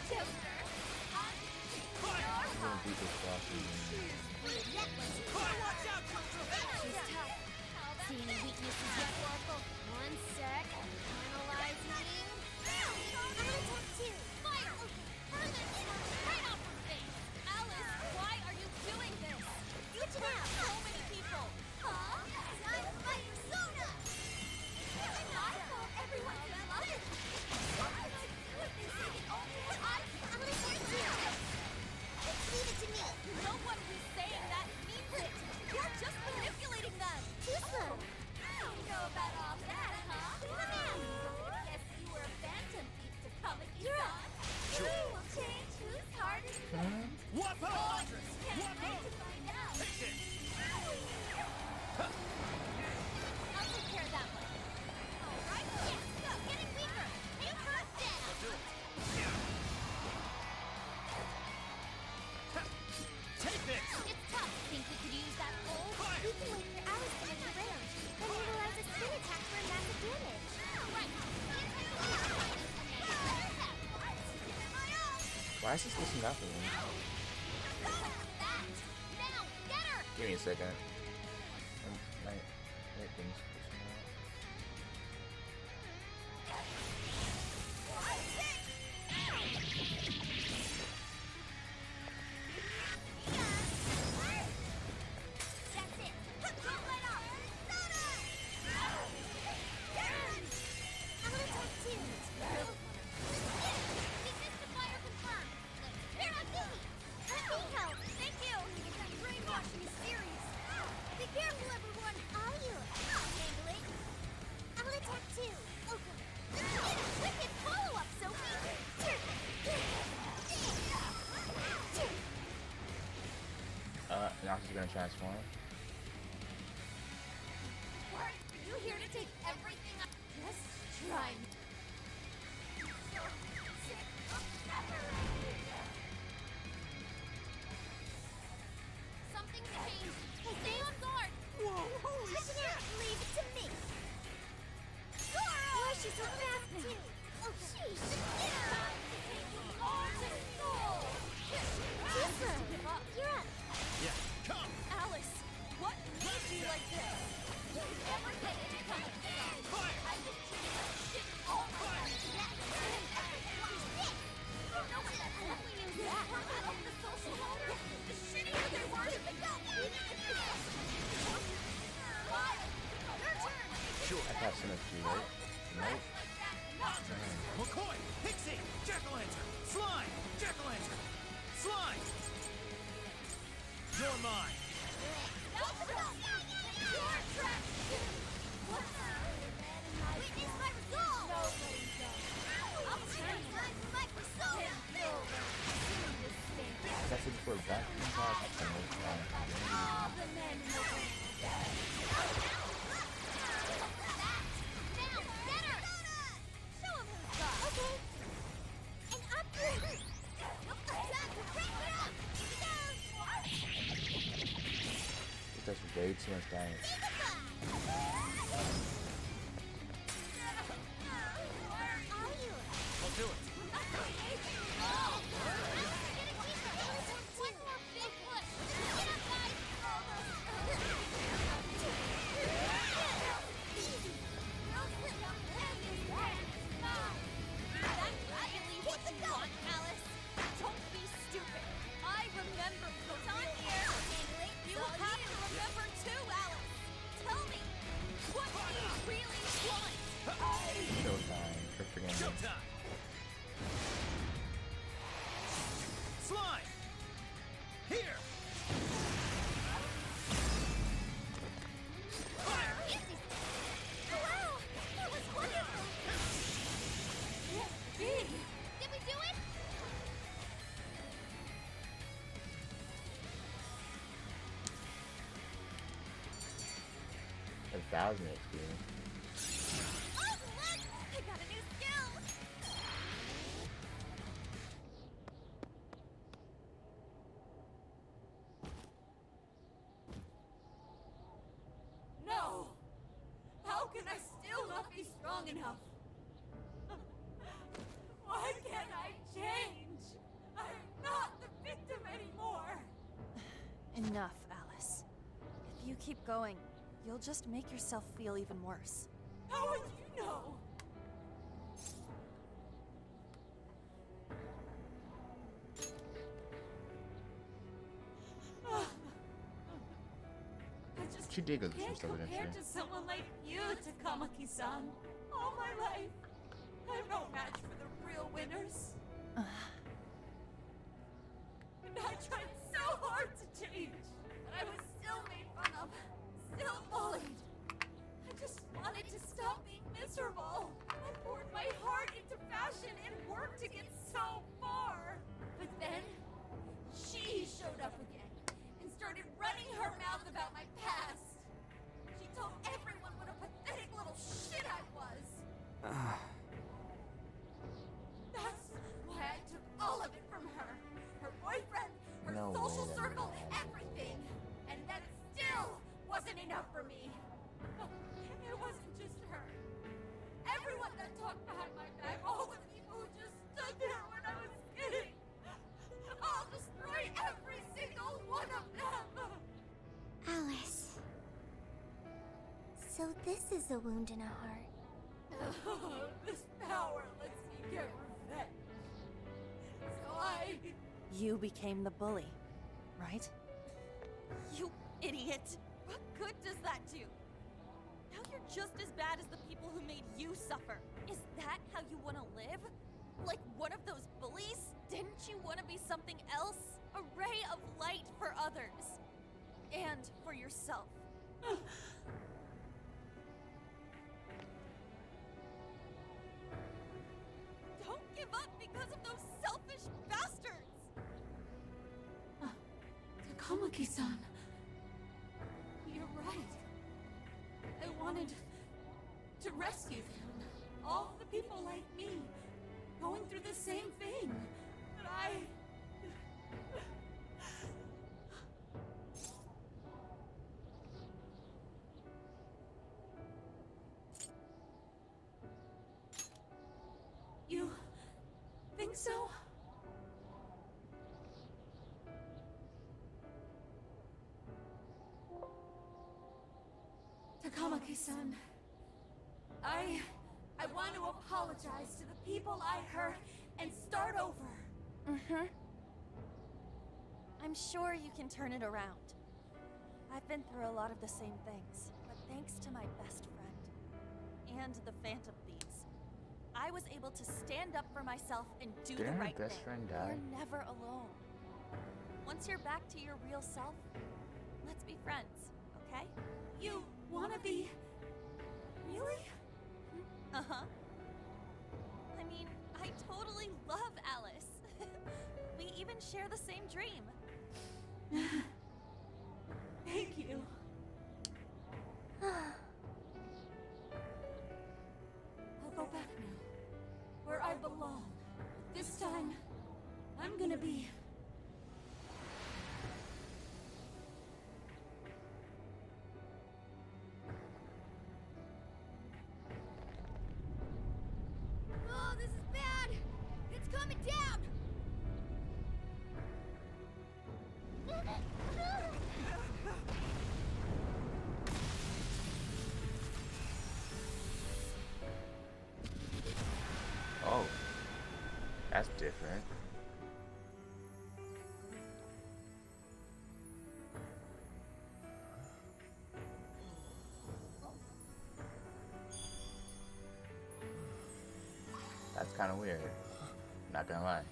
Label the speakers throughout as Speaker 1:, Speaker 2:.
Speaker 1: Joker.
Speaker 2: I'm gonna beat this boss again.
Speaker 1: Watch out, Joker!
Speaker 3: She's tough. See any weaknesses yet, Oracle? One sec. Analyzing. I'm gonna attack too.
Speaker 1: Fire! Right off her face! Alice, why are you doing this?
Speaker 3: Switch it out.
Speaker 1: So many people!
Speaker 3: Huh? I'm my persona! I thought everyone would love it. I'm gonna attack too. Leave it to me.
Speaker 1: No one who's saying that means it! You're just manipulating them!
Speaker 3: Too slow.
Speaker 1: You know about all that, huh? Guess you were a phantom thief to Comic-Con.
Speaker 3: We will change whose heart is
Speaker 2: Huh?
Speaker 4: What up?
Speaker 3: Can't wait to find out.
Speaker 4: Take this!
Speaker 1: I'll take care of that one.
Speaker 3: All right, yes, go. Getting weaker. You hurt dead.
Speaker 4: Do it! Take this!
Speaker 1: It's tough. Think we could use that pole?
Speaker 4: Fire!
Speaker 3: We can wait for Alice to enter range, then utilize a spin attack for massive damage.
Speaker 1: Right.
Speaker 2: Why is this listen up for me?
Speaker 1: Now, get her!
Speaker 2: Give me a second. My thing's pushing out.
Speaker 3: That's it. Don't let up. I'm gonna attack too.
Speaker 1: Weakness to fire confirmed.
Speaker 3: Here, I'll give you. Let me help.
Speaker 1: Thank you.
Speaker 3: That brainwashing is serious. Be careful, everyone. Are you? I'll handle it. I'm gonna attack too. Okay. Wicked follow-up,
Speaker 2: Now she's gonna transform.
Speaker 1: Are you here to take everything I just trying? Something's changed. Stay on guard.
Speaker 4: Whoa, holy
Speaker 3: Listen out. Leave it to me. Why is she so fast too? Oh, jeez.
Speaker 1: Time to take you all to school.
Speaker 3: Tifa, you're up.
Speaker 4: Yeah, come!
Speaker 1: Alice, what made you like this? You never get into Comic-Con.
Speaker 4: Fire!
Speaker 1: I can treat you like shit all my life. You know what that only means is on the social order. The shittier they were to go. Why? Your turn.
Speaker 4: Sure.
Speaker 2: I thought Symmetry, right? Nope.
Speaker 1: Like that, not
Speaker 4: McCoy! Pixie! Jack-o'-lantern! Slime! Jack-o'-lantern! Slime! You're mine!
Speaker 1: Your trash.
Speaker 3: Witness my resolve.
Speaker 1: Nobody does.
Speaker 3: I'll turn time for my persona.
Speaker 2: That's it before back.
Speaker 1: All the men in the world.
Speaker 3: Now, get her.
Speaker 1: Show him who's boss.
Speaker 3: Okay. And upgrade. Time to break it up.
Speaker 2: This does way too much damage.
Speaker 3: Where are you?
Speaker 4: I'll do it!
Speaker 1: One more big push. Get up, guys. That's really what you want, Alice. Don't be stupid. I remember what's on here. You have to remember too, Alice. Tell me, what do you really want?
Speaker 2: Showtime. Keep forgetting.
Speaker 4: Showtime! Slime! Here! Fire!
Speaker 3: Wow, that was wonderful.
Speaker 1: Did we do it?
Speaker 2: 1,000 XP.
Speaker 1: Oh, look! I got a new skill! No! How can I still not be strong enough? Why can't I change? Enough, Alice. If you keep going, you'll just make yourself feel even worse.
Speaker 5: How would you know? I just
Speaker 2: She did go through some
Speaker 5: can't
Speaker 2: stuff, didn't
Speaker 5: compare
Speaker 2: she?
Speaker 5: to someone like you, Takamaki-san. All my life, I'm no match for the real winners. And I tried so hard to change, but I was still made fun of, still bullied. I just wanted to stop being miserable. I poured my heart into fashion and worked to get so far. But then, she showed up again and started running her mouth about my past. She told everyone what a pathetic little shit I was. That's why I took all of it from her. Her boyfriend, her
Speaker 2: No
Speaker 5: social
Speaker 2: way that
Speaker 5: circle,
Speaker 2: would happen.
Speaker 5: everything. And that still wasn't enough for me. It wasn't just her. Everyone that talked behind my back, all the people who just stood there when I was kidding. I'll destroy every single one of them.
Speaker 3: Alice. So this is a wound in a heart.
Speaker 5: This power lets me get revenge. So I...
Speaker 1: You became the bully, right? You idiot! What good does that do? Now you're just as bad as the people who made you suffer. Is that how you want to live? Like one of those bullies? Didn't you want to be something else? A ray of light for others. And for yourself. Don't give up because of those selfish bastards!
Speaker 5: Takamaki-san. You're right. I wanted to rescue them. All the people like me, going through the same thing. But I... You think so? Takamaki-san, I want to apologize to the people I hurt and start over.
Speaker 1: Mm-hmm. I'm sure you can turn it around. I've been through a lot of the same things, but thanks to my best friend and the Phantom Thieves, I was able to stand up for myself and do
Speaker 2: Didn't
Speaker 1: the
Speaker 2: her
Speaker 1: right
Speaker 2: best
Speaker 1: thing.
Speaker 2: friend die?
Speaker 1: You're never alone. Once you're back to your real self, let's be friends, okay?
Speaker 5: You wanna be... Really?
Speaker 1: Uh-huh. I mean, I totally love Alice. We even share the same dream.
Speaker 5: Thank you. I'll go back now, where I belong. This time, I'm gonna be...
Speaker 3: Oh, this is bad! It's coming down!
Speaker 2: Oh. That's different. That's kind of weird. Not gonna lie.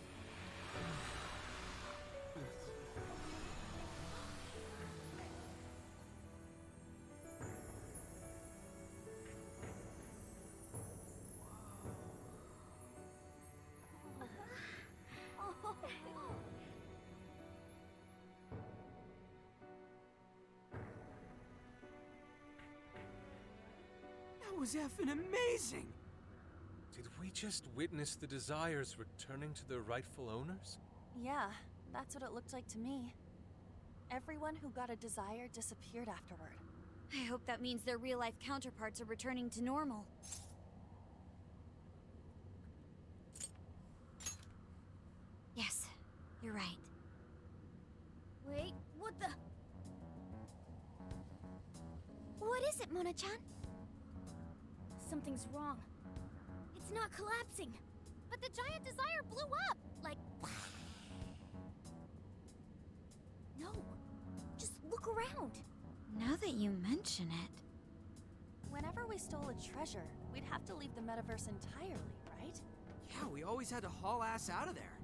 Speaker 4: That was effing amazing! Did we just witness the desires returning to their rightful owners?
Speaker 1: Yeah, that's what it looked like to me. Everyone who got a desire disappeared afterward.
Speaker 3: I hope that means their real-life counterparts are returning to normal. Yes, you're right. Wait, what the... Mona-chan? Something's wrong. It's not collapsing. But the giant desire blew up! Like... No. Just look around.
Speaker 6: Now that you mention it...
Speaker 1: Whenever we stole a treasure, we'd have to leave the metaverse entirely, right?
Speaker 7: Yeah, we always had to haul ass out of there.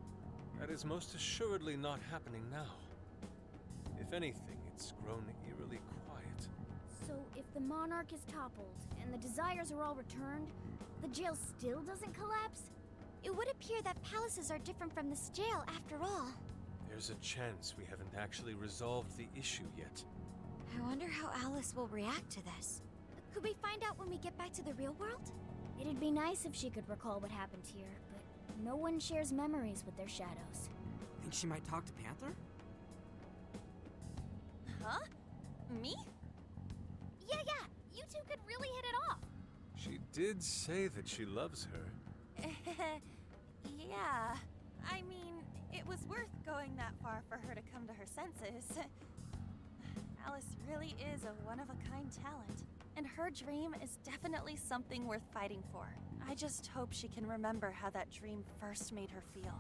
Speaker 4: That is most assuredly not happening now. If anything, it's grown eerily quiet.
Speaker 3: So if the monarch is toppled and the desires are all returned, the jail still doesn't collapse? It would appear that palaces are different from this jail after all.
Speaker 4: There's a chance we haven't actually resolved the issue yet.
Speaker 6: I wonder how Alice will react to this.
Speaker 3: Could we find out when we get back to the real world? It'd be nice if she could recall what happened here, but no one shares memories with their shadows.
Speaker 7: Think she might talk to Panther?
Speaker 1: Huh? Me?
Speaker 3: Yeah, you two could really hit it off.
Speaker 4: She did say that she loves her.
Speaker 1: Yeah. I mean, it was worth going that far for her to come to her senses. Alice really is a one-of-a-kind talent, and her dream is definitely something worth fighting for. I just hope she can remember how that dream first made her feel,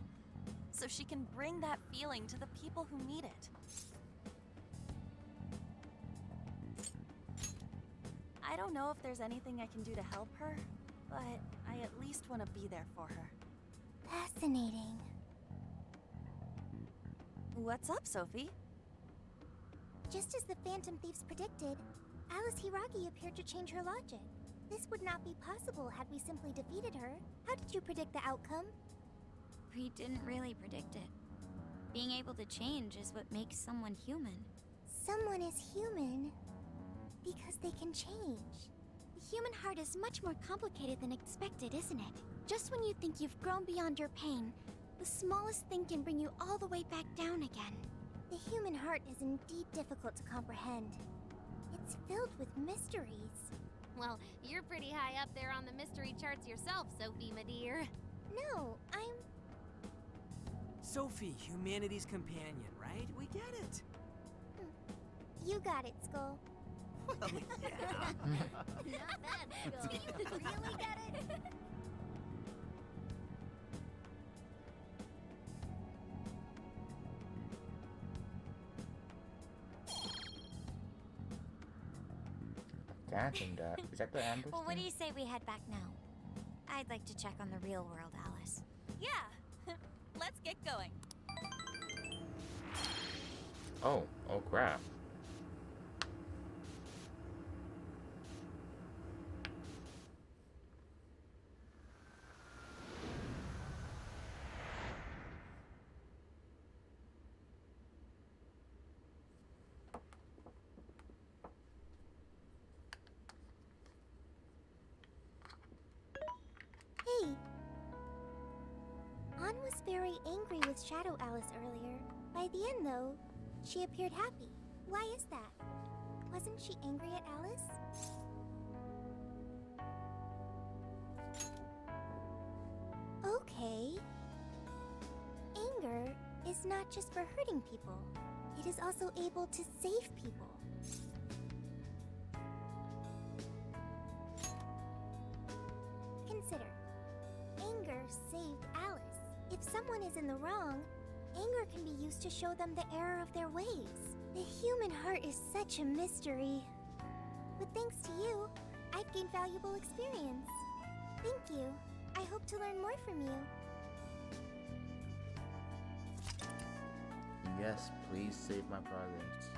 Speaker 1: so she can bring that feeling to the people who need it. I don't know if there's anything I can do to help her, but I at least want to be there for her.
Speaker 3: Fascinating.
Speaker 1: What's up, Sophie?
Speaker 3: Just as the Phantom Thieves predicted, Alice Hiragi appeared to change her logic. This would not be possible had we simply defeated her. How did you predict the outcome?
Speaker 6: We didn't really predict it. Being able to change is what makes someone human.
Speaker 3: Someone is human because they can change. The human heart is much more complicated than expected, isn't it? Just when you think you've grown beyond your pain, the smallest thing can bring you all the way back down again. The human heart is indeed difficult to comprehend. It's filled with mysteries.
Speaker 8: Well, you're pretty high up there on the mystery charts yourself, Sophie, my dear.
Speaker 3: No, I'm...
Speaker 7: Sophie, humanity's companion, right? We get it.
Speaker 3: You got it, Skull.
Speaker 7: Well, yeah.
Speaker 8: Not bad,
Speaker 3: Do you really get it?
Speaker 2: Dancing that. Is that the ambush?
Speaker 6: Well, what do
Speaker 2: thing?
Speaker 6: you say we head back now? I'd like to check on the real world, Alice.
Speaker 1: Yeah, let's get going.
Speaker 2: Oh crap.
Speaker 3: Hey! Ann was very angry with Shadow Alice earlier. By the end, though, she appeared happy. Why is that? Wasn't she angry at Alice? Okay. Anger is not just for hurting people. It is also able to save people. Consider. Anger saved Alice. If someone is in the wrong, anger can be used to show them the error of their ways. The human heart is such a mystery. But thanks to you, I've gained valuable experience. Thank you. I hope to learn more from you.
Speaker 2: Yes, please save my progress.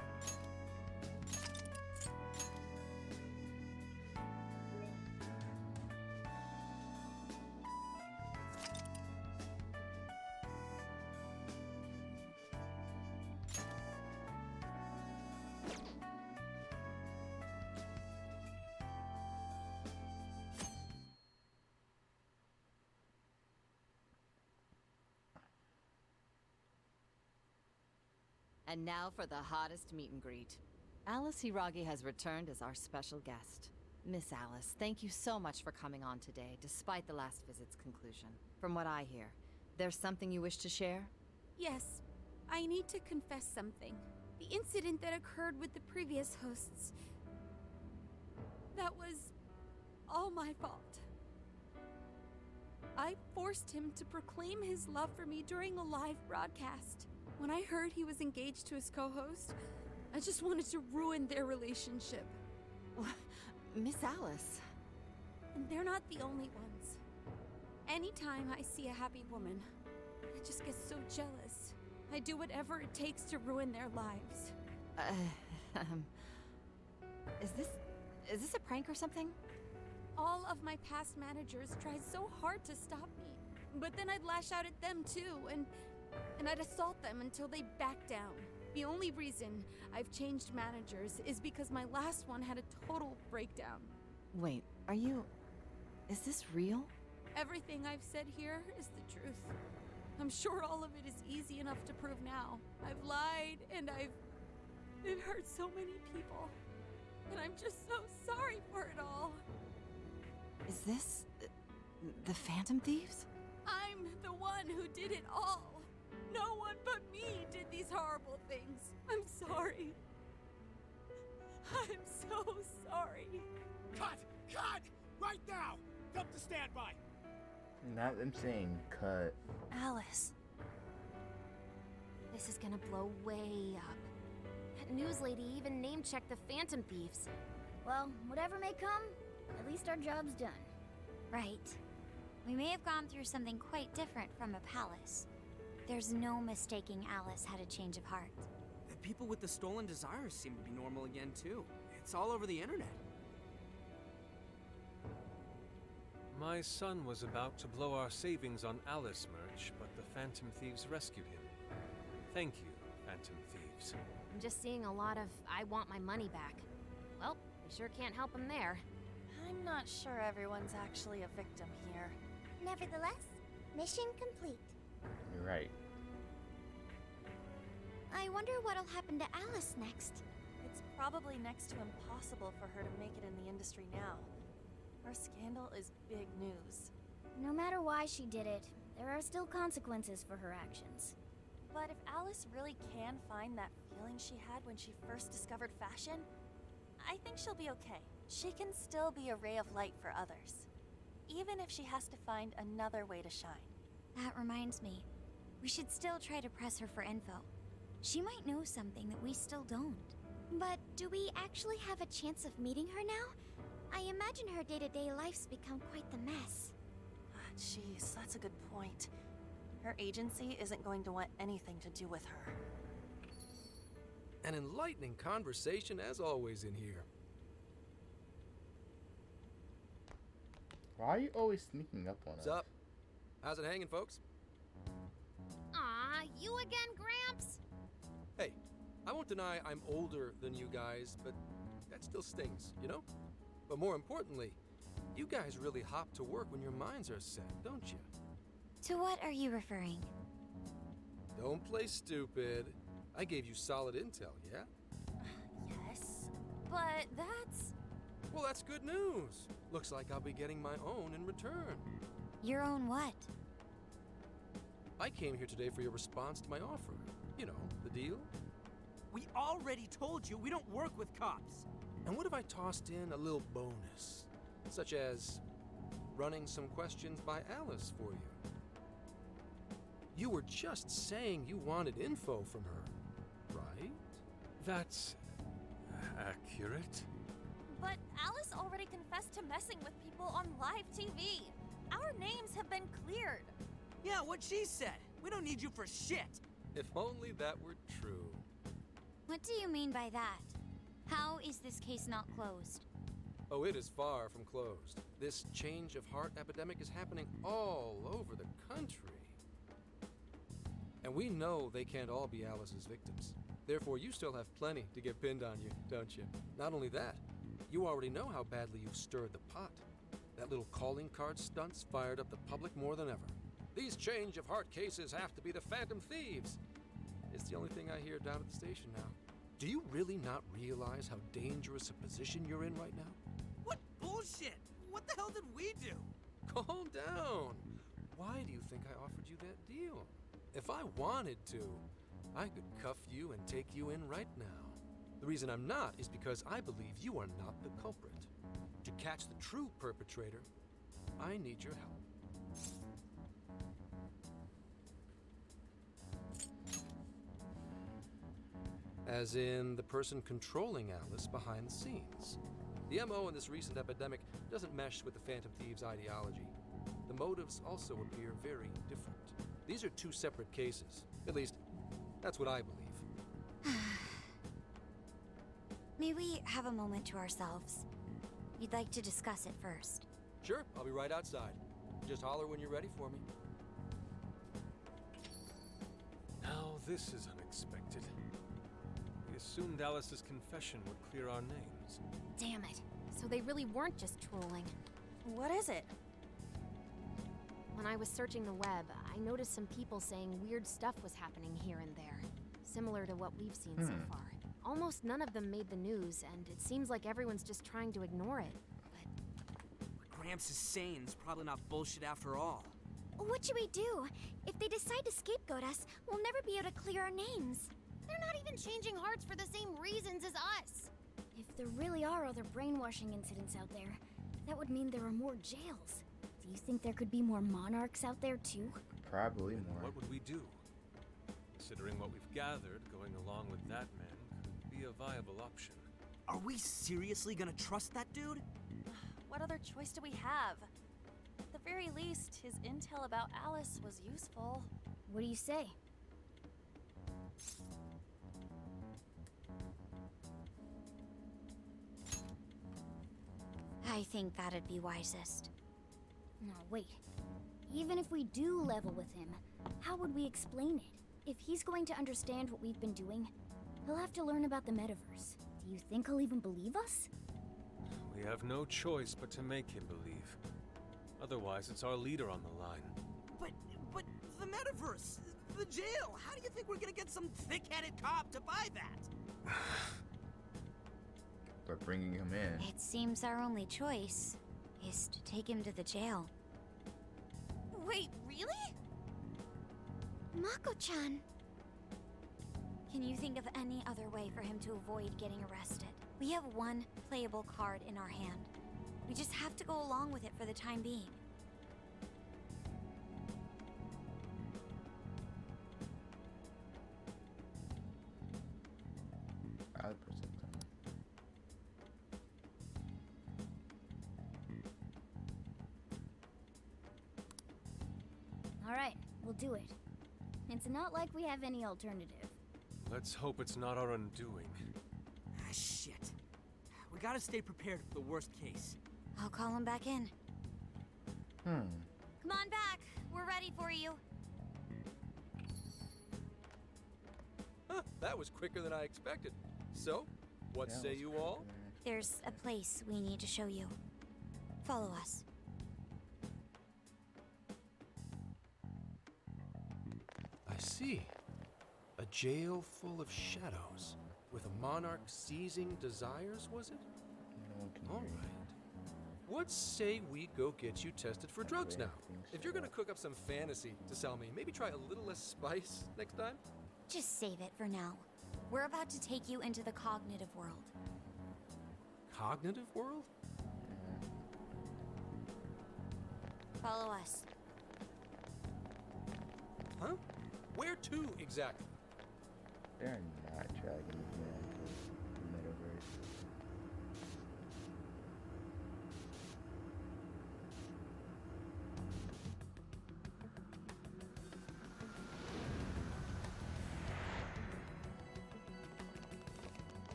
Speaker 9: And now for the hottest meet and greet. Alice Hiragi has returned as our special guest. Miss Alice, thank you so much for coming on today, despite the last visit's conclusion. From what I hear, there's something you wish to share?
Speaker 5: Yes, I need to confess something. The incident that occurred with the previous hosts. That was all my fault. I forced him to proclaim his love for me during a live broadcast. When I heard he was engaged to his co-host, I just wanted to ruin their relationship.
Speaker 9: Miss Alice.
Speaker 5: And they're not the only ones. Anytime I see a happy woman, I just get so jealous. I do whatever it takes to ruin their lives.
Speaker 9: Is this a prank or something?
Speaker 5: All of my past managers tried so hard to stop me. But then I'd lash out at them too, and I'd assault them until they backed down. The only reason I've changed managers is because my last one had a total breakdown.
Speaker 9: Wait, is this real?
Speaker 5: Everything I've said here is the truth. I'm sure all of it is easy enough to prove now. I've lied, and I've hurt so many people. And I'm just so sorry for it all.
Speaker 9: Is this the Phantom Thieves?
Speaker 5: I'm the one who did it all. No one but me did these horrible things. I'm sorry. I'm so sorry.
Speaker 10: Cut! Cut! Right now! Dump to standby!
Speaker 2: Not them saying cut.
Speaker 8: Alice. This is gonna blow way up. That news lady even name-checked the Phantom Thieves.
Speaker 3: Well, whatever may come, at least our job's done.
Speaker 6: Right. We may have gone through something quite different from a palace. There's no mistaking Alice had a change of heart.
Speaker 7: The people with the stolen desires seem to be normal again, too. It's all over the internet.
Speaker 4: My son was about to blow our savings on Alice merch, but the Phantom Thieves rescued him. Thank you, Phantom Thieves.
Speaker 8: I'm just seeing a lot of I want my money back. Well, we sure can't help him there.
Speaker 1: I'm not sure everyone's actually a victim here.
Speaker 3: Nevertheless, mission complete.
Speaker 2: You're right.
Speaker 3: I wonder what'll happen to Alice next.
Speaker 1: It's probably next to impossible for her to make it in the industry now. Her scandal is big news.
Speaker 3: No matter why she did it, there are still consequences for her actions.
Speaker 1: But if Alice really can find that feeling she had when she first discovered fashion, I think she'll be okay. She can still be a ray of light for others, even if she has to find another way to shine.
Speaker 6: That reminds me. We should still try to press her for info. She might know something that we still don't.
Speaker 3: But do we actually have a chance of meeting her now? I imagine her day-to-day life's become quite the mess.
Speaker 1: Jeez, that's a good point. Her agency isn't going to want anything to do with her.
Speaker 11: An enlightening conversation as always in here.
Speaker 2: Why are you always sneaking up on us?
Speaker 11: What's up? How's it hanging, folks?
Speaker 8: Aw, you again, Gramps?
Speaker 11: Hey, I won't deny I'm older than you guys, but that still stings, you know? But more importantly, you guys really hop to work when your minds are set, don't you?
Speaker 6: To what are you referring?
Speaker 11: Don't play stupid. I gave you solid intel, yeah?
Speaker 1: Yes, but that's...
Speaker 11: Well, that's good news. Looks like I'll be getting my own in return.
Speaker 6: Your own what?
Speaker 11: I came here today for your response to my offer. You know, the deal.
Speaker 7: We already told you we don't work with cops.
Speaker 11: And what if I tossed in a little bonus? Such as running some questions by Alice for you. You were just saying you wanted info from her, right?
Speaker 4: That's accurate.
Speaker 1: But Alice already confessed to messing with people on live TV. Our names have been cleared.
Speaker 7: Yeah, what she said. We don't need you for shit.
Speaker 11: If only that were true.
Speaker 6: What do you mean by that? How is this case not closed?
Speaker 11: Oh, it is far from closed. This change of heart epidemic is happening all over the country. And we know they can't all be Alice's victims. Therefore, you still have plenty to get pinned on you, don't you? Not only that, you already know how badly you've stirred the pot. That little calling card stunt's fired up the public more than ever. These change of heart cases have to be the Phantom Thieves. It's the only thing I hear down at the station now. Do you really not realize how dangerous a position you're in right now?
Speaker 7: What bullshit? What the hell did we do?
Speaker 11: Calm down. Why do you think I offered you that deal? If I wanted to, I could cuff you and take you in right now. The reason I'm not is because I believe you are not the culprit. To catch the true perpetrator, I need your help. As in the person controlling Alice behind the scenes. The MO in this recent epidemic doesn't mesh with the Phantom Thieves' ideology. The motives also appear very different. These are two separate cases. At least, that's what I believe.
Speaker 6: May we have a moment to ourselves? We'd like to discuss it first.
Speaker 11: Sure, I'll be right outside. Just holler when you're ready for me.
Speaker 4: Now this is unexpected. We assumed Alice's confession would clear our names.
Speaker 8: Damn it. So they really weren't just trolling.
Speaker 5: What is it?
Speaker 8: When I was searching the web, I noticed some people saying weird stuff was happening here and there, similar to what we've seen so far. Almost none of them made the news, and it seems like everyone's just trying to ignore it.
Speaker 7: What Gramps is saying is probably not bullshit after all.
Speaker 3: What should we do? If they decide to scapegoat us, we'll never be able to clear our names.
Speaker 8: They're not even changing hearts for the same reasons as us.
Speaker 5: If there really are other brainwashing incidents out there, that would mean there are more jails. Do you think there could be more monarchs out there too?
Speaker 2: Probably
Speaker 4: Then
Speaker 2: more.
Speaker 4: what would we do? Considering what we've gathered, going along with that man could be a viable option.
Speaker 7: Are we seriously gonna trust that dude?
Speaker 5: What other choice do we have? At the very least, his intel about Alice was useful. What do you say?
Speaker 6: I think that'd be wisest.
Speaker 5: No, wait. Even if we do level with him, how would we explain it? If he's going to understand what we've been doing, he'll have to learn about the metaverse. Do you think he'll even believe us?
Speaker 4: We have no choice but to make him believe. Otherwise, it's our leader on the line.
Speaker 7: But the metaverse, the jail. How do you think we're gonna get some thick-headed cop to buy that?
Speaker 2: But bringing him in.
Speaker 6: It seems our only choice is to take him to the jail.
Speaker 5: Wait, really?
Speaker 3: Mako-chan!
Speaker 6: Can you think of any other way for him to avoid getting arrested? We have one playable card in our hand. We just have to go along with it for the time being.
Speaker 2: I'll put some time.
Speaker 5: All right, we'll do it. It's not like we have any alternative.
Speaker 4: Let's hope it's not our undoing.
Speaker 7: Ah, shit. We gotta stay prepared for the worst case.
Speaker 6: I'll call him back in.
Speaker 2: Hmm.
Speaker 6: Come on back. We're ready for you.
Speaker 11: Huh, that was quicker than I expected. So, what
Speaker 2: That
Speaker 11: say
Speaker 2: was
Speaker 11: you
Speaker 2: quicker
Speaker 11: all?
Speaker 2: than I expected.
Speaker 6: There's a place we need to show you. Follow us.
Speaker 11: I see. A jail full of shadows. With a monarch seizing desires, was it?
Speaker 2: No one can
Speaker 11: All
Speaker 2: hear you.
Speaker 11: right. What say we go get you tested for drugs now? If you're gonna cook up some fantasy to sell me, maybe try a little less spice next time?
Speaker 6: Just save it for now. We're about to take you into the cognitive world.
Speaker 11: Cognitive world?
Speaker 6: Follow us.
Speaker 11: Huh? Where to exactly?
Speaker 2: They're not dragging me into the metaverse.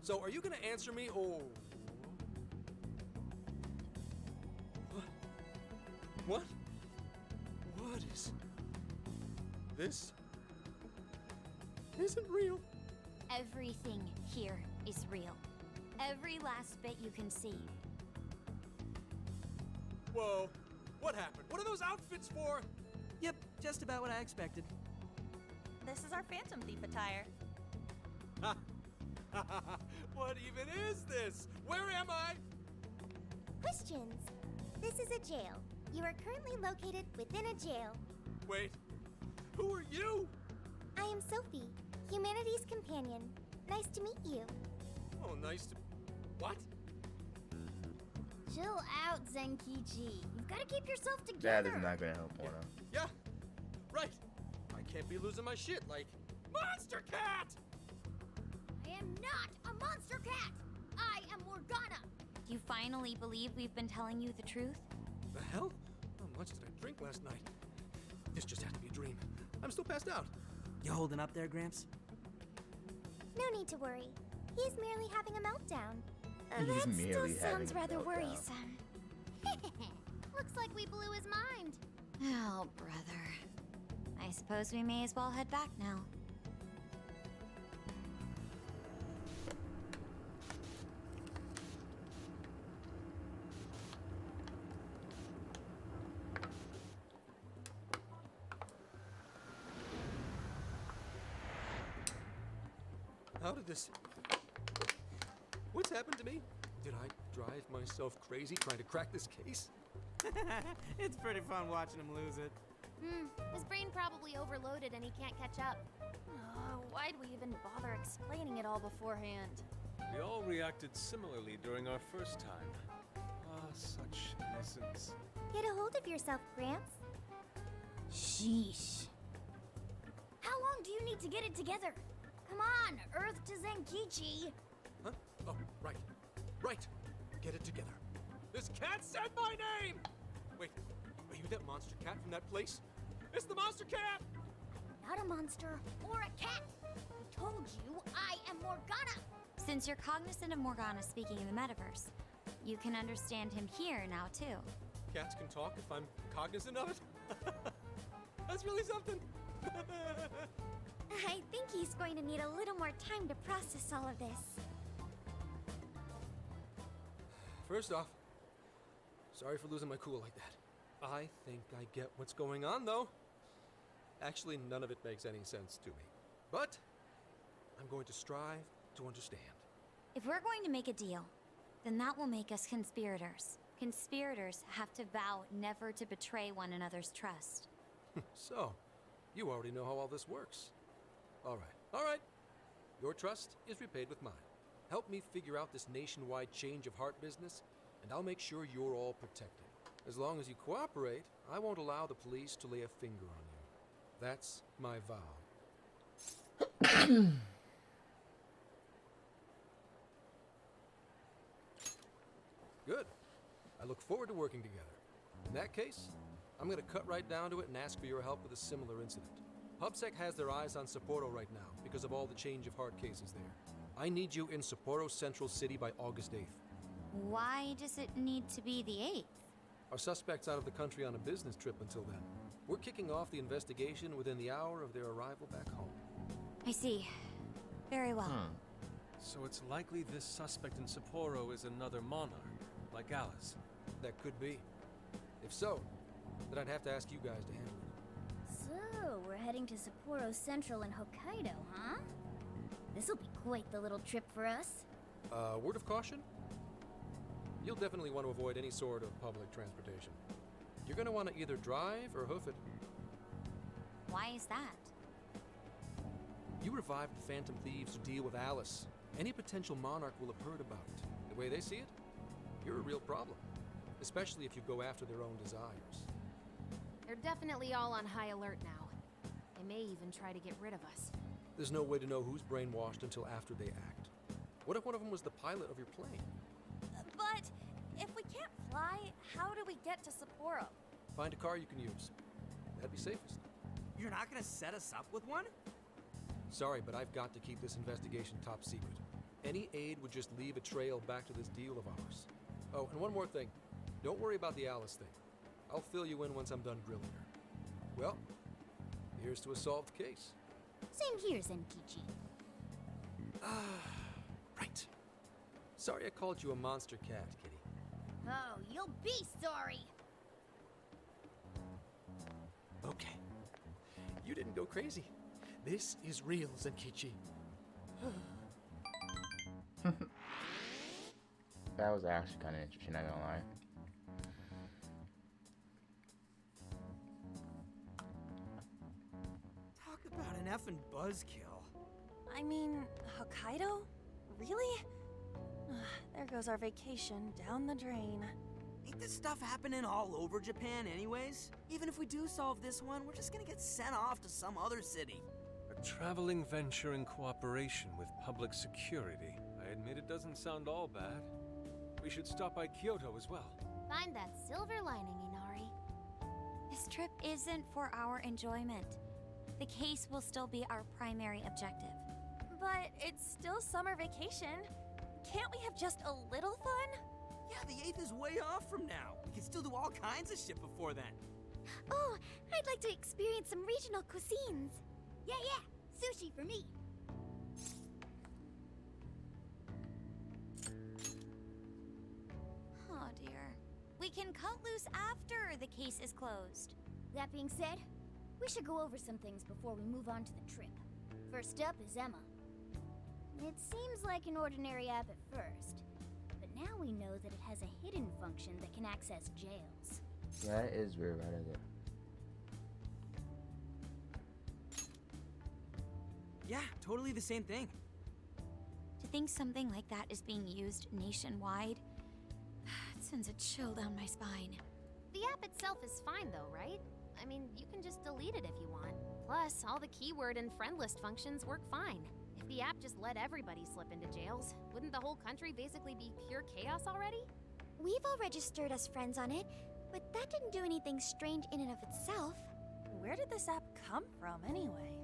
Speaker 11: So, are you gonna answer me, or... What? What is... This... isn't real.
Speaker 6: Everything here is real. Every last bit you can see.
Speaker 11: Whoa. What happened? What are those outfits for?
Speaker 7: Yep, just about what I expected.
Speaker 5: This is our Phantom Thief attire.
Speaker 11: What even is this? Where am I?
Speaker 3: Questions. This is a jail. You are currently located within a jail.
Speaker 11: Wait. Who are you?
Speaker 3: I am Sophie, humanity's companion. Nice to meet you.
Speaker 11: Oh, nice to What?
Speaker 3: Chill out, Zenkichi. You've got to keep yourself
Speaker 2: That
Speaker 3: together.
Speaker 2: is not gonna help Ono.
Speaker 11: Yeah, right. I can't be losing my shit like Monster Cat!
Speaker 3: I am not a monster cat. I am Morgana.
Speaker 6: Do you finally believe we've been telling you the truth?
Speaker 11: The hell? How much did I drink last night? This just had to be a dream. I'm still passed out.
Speaker 7: You holding up there, Gramps?
Speaker 3: No need to worry. He's merely having a meltdown.
Speaker 2: He's
Speaker 3: That still
Speaker 2: merely having
Speaker 3: sounds
Speaker 2: a
Speaker 3: rather
Speaker 2: meltdown.
Speaker 3: worrisome. Looks like we blew his mind.
Speaker 6: Oh, brother. I suppose we may as well head back now.
Speaker 11: How did this... What's happened to me? Did I drive myself crazy trying to crack this case?
Speaker 7: It's pretty fun watching him lose it.
Speaker 8: His brain probably overloaded and he can't catch up. Why'd we even bother explaining it all beforehand?
Speaker 4: We all reacted similarly during our first time. Ah, such innocence.
Speaker 3: Get a hold of yourself, Gramps. Sheesh. How long do you need to get it together? Come on, Earth to Zenkichi.
Speaker 11: Huh? Oh, right. Right. Get it together. This cat said my name! Wait, are you that monster cat from that place? It's the monster cat!
Speaker 3: Not a monster or a cat. I told you I am Morgana.
Speaker 6: Since you're cognizant of Morgana speaking in the metaverse, you can understand him here now, too.
Speaker 11: Cats can talk if I'm cognizant of it? That's really something!
Speaker 3: I think he's going to need a little more time to process all of this.
Speaker 11: First off, sorry for losing my cool like that. I think I get what's going on, though. Actually, none of it makes any sense to me. But I'm going to strive to understand.
Speaker 6: If we're going to make a deal, then that will make us conspirators. Conspirators have to vow never to betray one another's trust.
Speaker 11: So, you already know how all this works. All right. Your trust is repaid with mine. Help me figure out this nationwide change of heart business, and I'll make sure you're all protected. As long as you cooperate, I won't allow the police to lay a finger on you. That's my vow. Good. I look forward to working together. In that case, I'm going to cut right down to it and ask for your help with a similar incident. PubSec has their eyes on Sapporo right now because of all the change of heart cases there. I need you in Sapporo Central City by August 8th.
Speaker 6: Why does it need to be the 8th?
Speaker 11: Our suspect's out of the country on a business trip until then. We're kicking off the investigation within the hour of their arrival back home.
Speaker 6: I see. Very well.
Speaker 4: So it's likely this suspect in Sapporo is another monarch, like Alice.
Speaker 11: That could be. If so, then I'd have to ask you guys to handle it.
Speaker 3: So, we're heading to Sapporo Central in Hokkaido, huh? This'll be quite the little trip for us.
Speaker 11: Word of caution? You'll definitely want to avoid any sort of public transportation. You're going to want to either drive or hoof it.
Speaker 6: Why is that?
Speaker 11: You revived the Phantom Thieves to deal with Alice. Any potential monarch will have heard about it. The way they see it, you're a real problem. Especially if you go after their own desires.
Speaker 8: They're definitely all on high alert now. They may even try to get rid of us.
Speaker 11: There's no way to know who's brainwashed until after they act. What if one of them was the pilot of your plane?
Speaker 5: But if we can't fly, how do we get to Sapporo?
Speaker 11: Find a car you can use. That'd be safest.
Speaker 7: You're not gonna set us up with one?
Speaker 11: Sorry, but I've got to keep this investigation top secret. Any aid would just leave a trail back to this deal of ours. Oh, and one more thing. Don't worry about the Alice thing. I'll fill you in once I'm done grilling her. Well, here's to a solved case.
Speaker 3: Same here, Zenkichi.
Speaker 11: Right. Sorry I called you a monster cat, kitty.
Speaker 3: Oh, you'll be sorry.
Speaker 11: Okay. You didn't go crazy. This is real, Zenkichi.
Speaker 2: That was actually kind of interesting, not gonna lie.
Speaker 7: Talk about an effing buzzkill.
Speaker 5: I mean, Hokkaido? Really? There goes our vacation down the drain.
Speaker 7: Ain't this stuff happening all over Japan anyways? Even if we do solve this one, we're just gonna get sent off to some other city.
Speaker 4: A traveling venture in cooperation with public security. I admit it doesn't sound all bad. We should stop by Kyoto as well.
Speaker 6: Find that silver lining, Inari. This trip isn't for our enjoyment. The case will still be our primary objective.
Speaker 5: But it's still summer vacation. Can't we have just a little fun?
Speaker 7: Yeah, the 8th is way off from now. We can still do all kinds of shit before then.
Speaker 3: Oh, I'd like to experience some regional cuisines. Yeah, sushi for me.
Speaker 6: Oh dear. We can cut loose after the case is closed.
Speaker 1: That being said, we should go over some things before we move on to the trip. First up is Emma. It seems like an ordinary app at first, but now we know that it has a hidden function that can access jails.
Speaker 2: That is weird, right?
Speaker 7: Yeah, totally the same thing.
Speaker 6: To think something like that is being used nationwide, it sends a chill down my spine.
Speaker 8: The app itself is fine though, right? I mean, you can just delete it if you want. Plus, all the keyword and friend list functions work fine. If the app just let everybody slip into jails, wouldn't the whole country basically be pure chaos already?
Speaker 3: We've all registered as friends on it, but that didn't do anything strange in and of itself.
Speaker 5: Where did this app come from, anyway?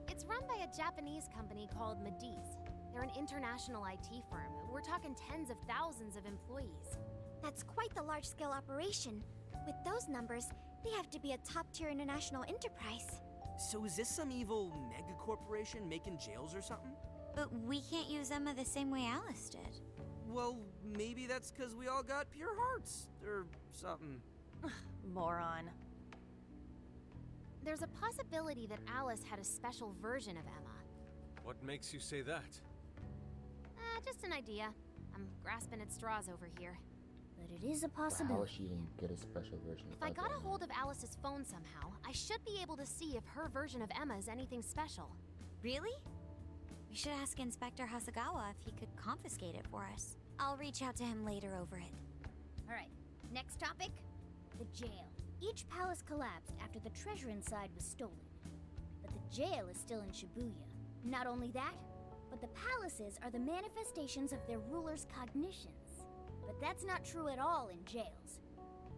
Speaker 8: It's run by a Japanese company called Mediz. They're an international IT firm. We're talking tens of thousands of employees.
Speaker 3: That's quite the large-scale operation. With those numbers, they have to be a top-tier international enterprise.
Speaker 7: So is this some evil mega corporation making jails or something?
Speaker 6: But we can't use Emma the same way Alice did.
Speaker 7: Well, maybe that's because we all got pure hearts, or something.
Speaker 5: Moron.
Speaker 8: There's a possibility that Alice had a special version of Emma.
Speaker 4: What makes you say that?
Speaker 8: Just an idea. I'm grasping at straws over here.
Speaker 1: But it is a
Speaker 2: But how
Speaker 1: possibility.
Speaker 2: would she even get a special version
Speaker 8: If I
Speaker 2: of
Speaker 8: got a
Speaker 2: Emma?
Speaker 8: hold of Alice's phone somehow, I should be able to see if her version of Emma is anything special.
Speaker 6: Really? We should ask Inspector Hasagawa if he could confiscate it for us. I'll reach out to him later over it.
Speaker 1: Alright, next topic, the jail. Each palace collapsed after the treasure inside was stolen. But the jail is still in Shibuya. Not only that, but the palaces are the manifestations of their rulers' cognitions. But that's not true at all in jails.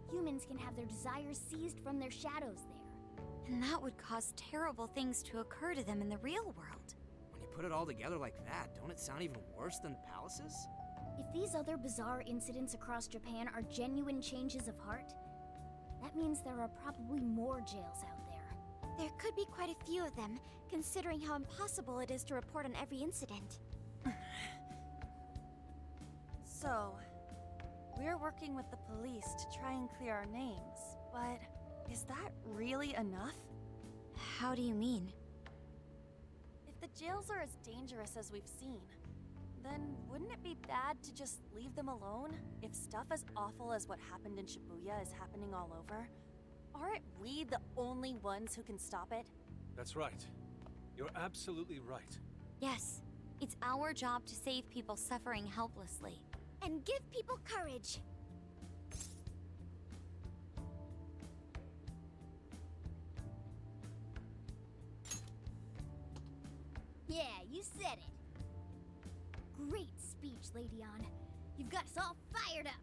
Speaker 1: Humans can have their desires seized from their shadows there.
Speaker 6: And that would cause terrible things to occur to them in the real world.
Speaker 7: When you put it all together like that, don't it sound even worse than the palaces?
Speaker 1: If these other bizarre incidents across Japan are genuine changes of heart, that means there are probably more jails out there.
Speaker 3: There could be quite a few of them, considering how impossible it is to report on every incident.
Speaker 5: So, we're working with the police to try and clear our names, but is that really enough?
Speaker 6: How do you mean?
Speaker 5: If the jails are as dangerous as we've seen, then wouldn't it be bad to just leave them alone? If stuff as awful as what happened in Shibuya is happening all over, aren't we the only ones who can stop it?
Speaker 4: That's right. You're absolutely right.
Speaker 6: Yes, it's our job to save people suffering helplessly.
Speaker 3: And give people courage.
Speaker 1: Yeah, you said it. Great speech, Lady Ann. You've got us all fired up.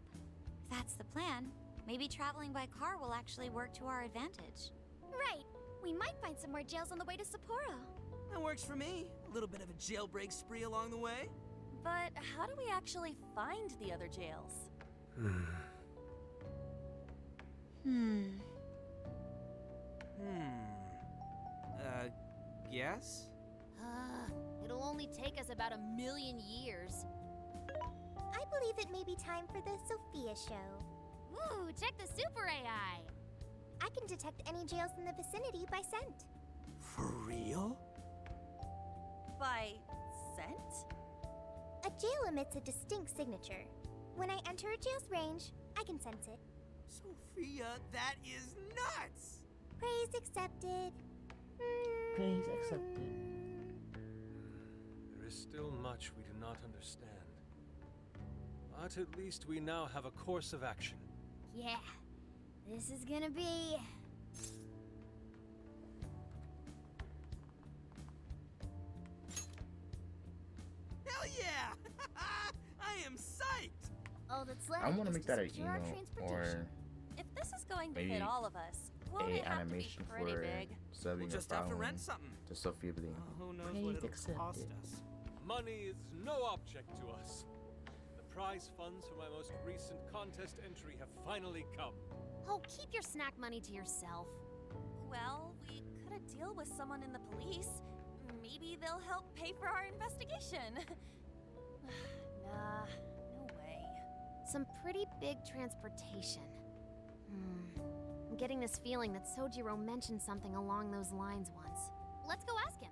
Speaker 6: If that's the plan, maybe traveling by car will actually work to our advantage.
Speaker 3: Right. We might find some more jails on the way to Sapporo.
Speaker 7: That works for me. A little bit of a jailbreak spree along the way.
Speaker 5: But how do we actually find the other jails?
Speaker 7: Guess?
Speaker 8: It'll only take us about 1,000,000 years.
Speaker 3: I believe it may be time for the Sophia show.
Speaker 8: Ooh, check the super AI!
Speaker 3: I can detect any jails in the vicinity by scent.
Speaker 7: For real?
Speaker 5: By scent?
Speaker 3: A jail emits a distinct signature. When I enter a jail's range, I can sense it.
Speaker 7: Sophia, that is nuts!
Speaker 3: Praise accepted.
Speaker 2: Praise accepted.
Speaker 4: There is still much we do not understand. But at least we now have a course of action.
Speaker 3: Yeah, this is gonna be...
Speaker 7: Hell yeah! I am psyched!
Speaker 3: All that's left
Speaker 2: I want to
Speaker 3: is
Speaker 2: make that an
Speaker 3: secure our
Speaker 2: emote
Speaker 3: transportation.
Speaker 2: or
Speaker 1: If this is going to
Speaker 2: maybe
Speaker 1: fit all of us, won't
Speaker 2: a
Speaker 1: it have to be
Speaker 2: animation
Speaker 1: pretty
Speaker 2: for
Speaker 1: big?
Speaker 2: subbing
Speaker 7: We'll
Speaker 2: or
Speaker 7: just have to
Speaker 2: following
Speaker 7: rent something.
Speaker 2: to Sophia being.
Speaker 7: Who knows
Speaker 2: Please
Speaker 7: what it'll
Speaker 2: accept
Speaker 7: cost
Speaker 2: it.
Speaker 7: us.
Speaker 4: Money is no object to us. The prize funds for my most recent contest entry have finally come.
Speaker 8: Oh, keep your snack money to yourself.
Speaker 1: Well, we could a deal with someone in the police. Maybe they'll help pay for our investigation. Nah, no way.
Speaker 8: Some pretty big transportation. I'm getting this feeling that Sojiro mentioned something along those lines once. Let's go ask him.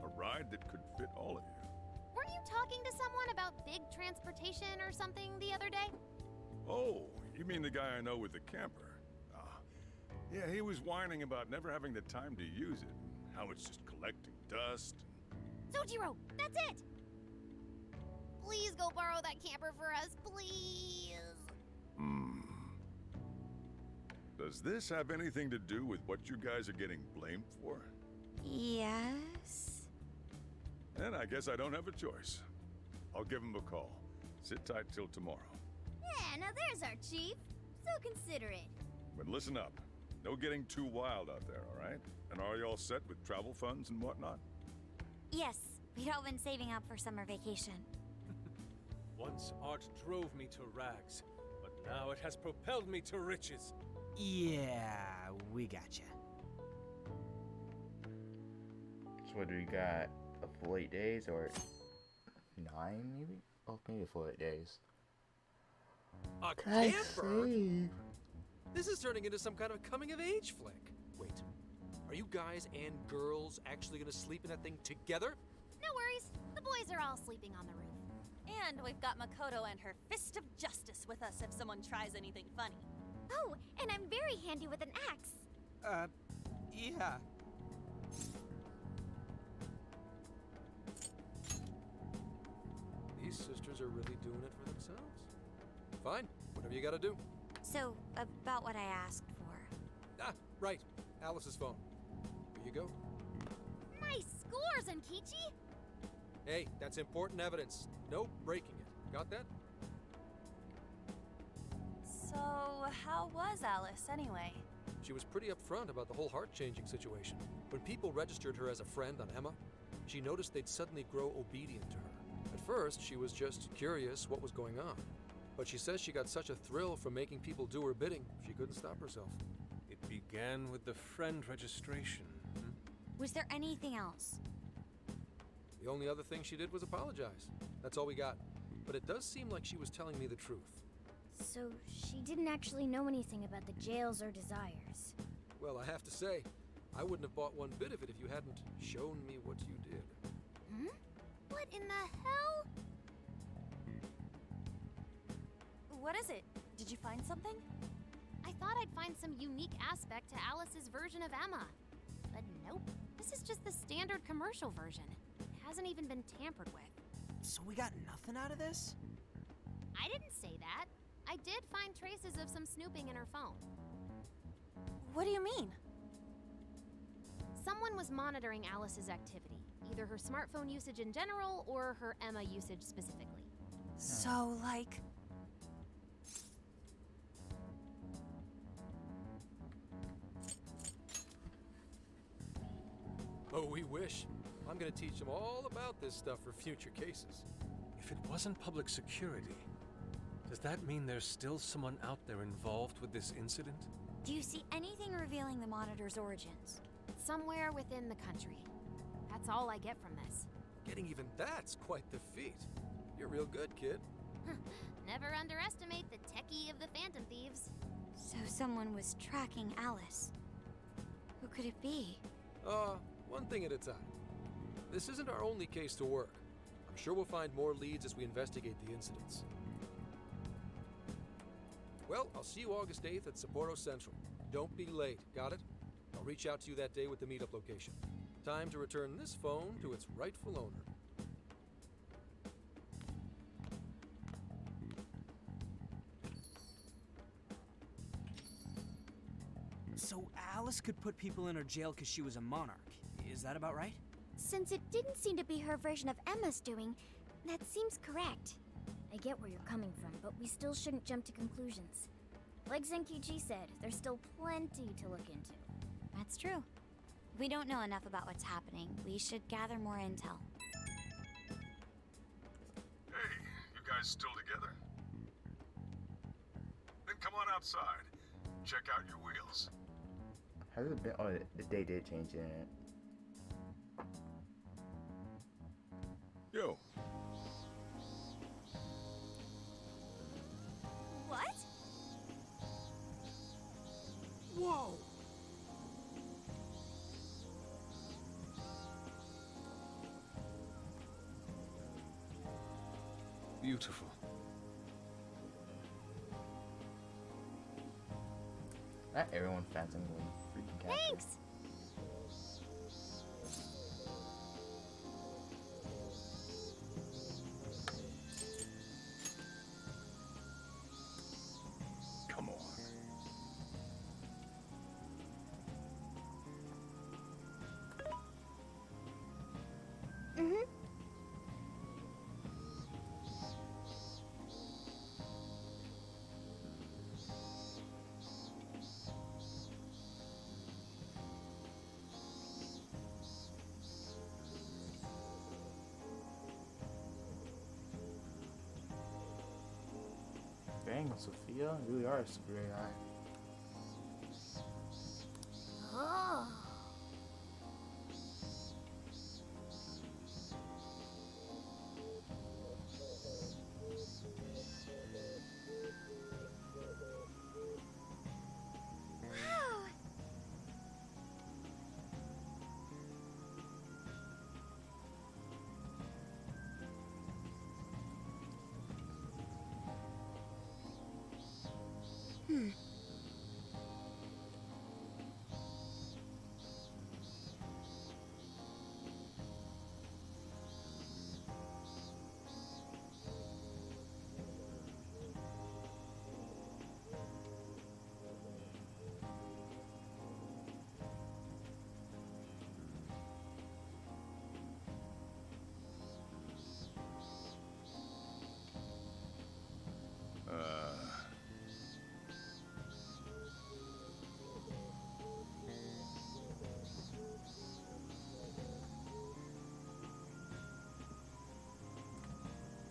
Speaker 12: A ride that could fit all of you.
Speaker 8: Weren't you talking to someone about big transportation or something the other day?
Speaker 12: Oh, you mean the guy I know with the camper? Yeah, he was whining about never having the time to use it. How it's just collecting dust.
Speaker 8: Sojiro, that's it! Please go borrow that camper for us, please.
Speaker 12: Does this have anything to do with what you guys are getting blamed for?
Speaker 3: Yes?
Speaker 12: Then I guess I don't have a choice. I'll give him a call. Sit tight till tomorrow.
Speaker 3: Yeah, now there's our chief. So considerate.
Speaker 12: But listen up. No getting too wild out there, all right? And are you all set with travel funds and whatnot?
Speaker 3: Yes, we'd all been saving up for summer vacation.
Speaker 4: Once art drove me to rags, but now it has propelled me to riches.
Speaker 7: Yeah, we gotcha.
Speaker 2: So what do we got? A full 8 days or 9 maybe? Oh, maybe a full 8 days.
Speaker 11: A
Speaker 2: Christ
Speaker 11: camper?
Speaker 2: sake.
Speaker 11: This is turning into some kind of coming-of-age flick. Wait, are you guys and girls actually gonna sleep in that thing together?
Speaker 8: No worries. The boys are all sleeping on the roof.
Speaker 1: And we've got Makoto and her fist of justice with us if someone tries anything funny.
Speaker 3: Oh, and I'm very handy with an axe.
Speaker 7: Yeah.
Speaker 11: These sisters are really doing it for themselves. Fine, whatever you gotta do.
Speaker 3: So, about what I asked for.
Speaker 11: Ah, right. Alice's phone. Here you go.
Speaker 8: Nice scores, Enkichi!
Speaker 11: Hey, that's important evidence. No breaking it. Got that?
Speaker 1: So, how was Alice anyway?
Speaker 11: She was pretty upfront about the whole heart-changing situation. When people registered her as a friend on Emma, she noticed they'd suddenly grow obedient to her. At first, she was just curious what was going on. But she says she got such a thrill from making people do her bidding, she couldn't stop herself.
Speaker 4: It began with the friend registration.
Speaker 3: Was there anything else?
Speaker 11: The only other thing she did was apologize. That's all we got. But it does seem like she was telling me the truth.
Speaker 3: So, she didn't actually know anything about the jails or desires.
Speaker 11: Well, I have to say, I wouldn't have bought one bit of it if you hadn't shown me what you did.
Speaker 8: What in the hell?
Speaker 1: What is it? Did you find something?
Speaker 8: I thought I'd find some unique aspect to Alice's version of Emma. But nope. This is just the standard commercial version. It hasn't even been tampered with.
Speaker 7: So we got nothing out of this?
Speaker 8: I didn't say that. I did find traces of some snooping in her phone.
Speaker 1: What do you mean?
Speaker 8: Someone was monitoring Alice's activity, either her smartphone usage in general or her Emma usage specifically.
Speaker 1: So, like...
Speaker 11: Oh, we wish. I'm gonna teach them all about this stuff for future cases.
Speaker 4: If it wasn't public security, does that mean there's still someone out there involved with this incident?
Speaker 3: Do you see anything revealing the Monitor's origins?
Speaker 8: Somewhere within the country. That's all I get from this.
Speaker 11: Getting even that's quite the feat. You're real good, kid.
Speaker 8: Never underestimate the techie of the Phantom Thieves.
Speaker 3: So someone was tracking Alice. Who could it be?
Speaker 11: One thing at a time. This isn't our only case to work. I'm sure we'll find more leads as we investigate the incidents. Well, I'll see you August 8th at Sapporo Central. Don't be late, got it? I'll reach out to you that day with the meetup location. Time to return this phone to its rightful owner.
Speaker 7: So Alice could put people in her jail because she was a monarch. Is that about right?
Speaker 3: Since it didn't seem to be her version of Emma's doing, that seems correct.
Speaker 6: I get where you're coming from, but we still shouldn't jump to conclusions. Like Zenkichi said, there's still plenty to look into.
Speaker 3: That's true. We don't know enough about what's happening. We should gather more intel.
Speaker 12: Hey, you guys still together? Then come on outside. Check out your wheels.
Speaker 2: Has it been? Oh, the day did change, didn't it?
Speaker 12: Yo,
Speaker 1: What?
Speaker 7: Whoa!
Speaker 4: Beautiful.
Speaker 2: Not everyone fancying one freaking cat.
Speaker 3: Thanks!
Speaker 12: come on.
Speaker 3: Mm-hmm.
Speaker 2: Dang, Sophia, you really are a super AI.
Speaker 3: Oh. Wow.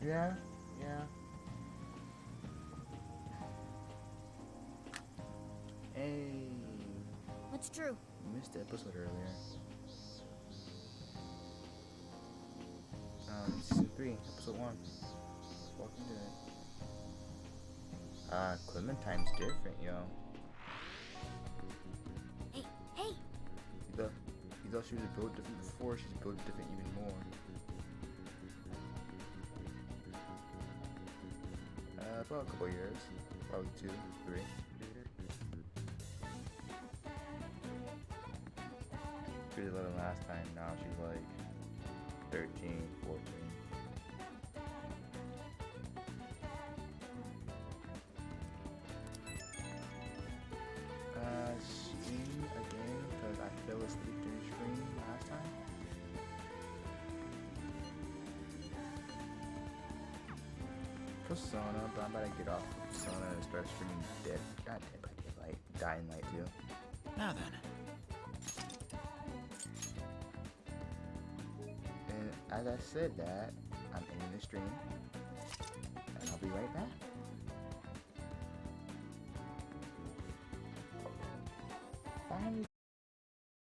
Speaker 2: Yeah. Hey,
Speaker 6: What's true?
Speaker 2: we missed the episode earlier. Season 3, episode 1. Let's walk into it. Clementine's different, yo.
Speaker 3: Hey.
Speaker 2: You thought she was built different before, she's built different even more. About a couple years. Probably 2, 3. She was 11 last time, now she's like 13, 14. Stream again, because I fell asleep during stream last time. Persona, but I'm about to get off of Persona and start streaming not Dead by Daylight, Dying Light 2.
Speaker 10: Now then.
Speaker 2: And as I said that, I'm ending the stream, and I'll be right back.